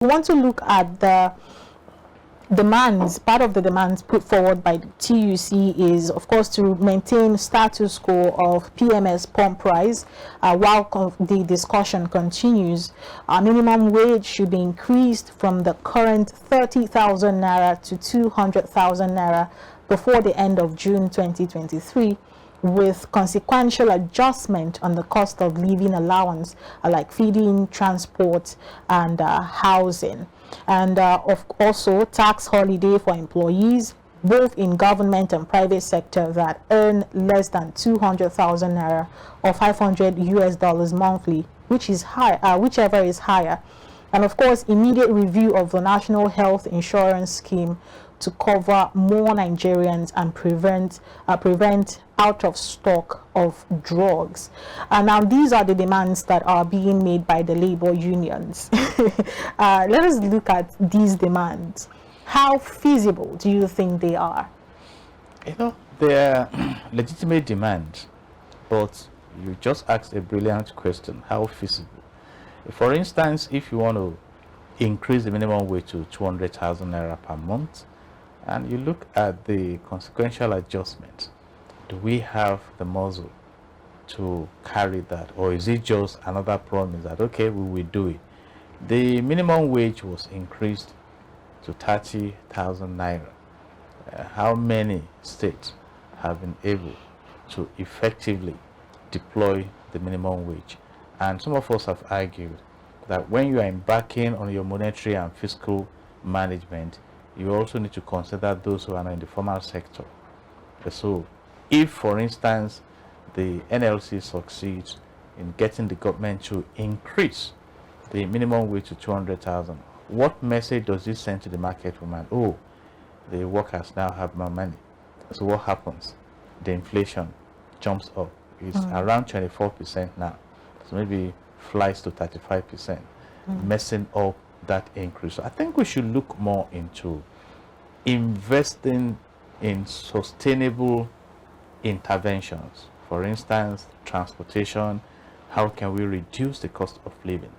We want to look at the demands. Part of the demands put forward by the TUC is, of course, to maintain status quo of PMS pump price while the discussion continues. Minimum wage should be increased from the current 30,000 naira to 200,000 naira before the end of June 2023, with consequential adjustment on the cost of living allowance like feeding, transport, and housing. And also tax holiday for employees both in government and private sector that earn less than 200,000 naira or $500 monthly, which is high, whichever is higher. And of course, immediate review of the National Health Insurance Scheme to cover more Nigerians and prevent out of stock of drugs. And now these are the demands that are being made by the labor unions. Let us look at these demands. How feasible do you think they are? You know, they're legitimate demands, but you just asked a brilliant question: how feasible? For instance, if you want to increase the minimum wage to 200,000 naira per month, and you look at the consequential adjustment, do we have the muscle to carry that? Or is it just another promise that, okay, we will do it? The minimum wage was increased to 30,000 naira. How many states have been able to effectively deploy the minimum wage? And some of us have argued that when you are embarking on your monetary and fiscal management, you also need to consider those who are not in the formal sector. So if, for instance, the NLC succeeds in getting the government to increase the minimum wage to 200,000, what message does this send to the market woman? Oh, the workers now have more money. So what happens? The inflation jumps up. It's around 24% now. So maybe flies to 35%, messing up that increase. So I think we should look more into investing in sustainable interventions. For instance, transportation. How can we reduce the cost of living?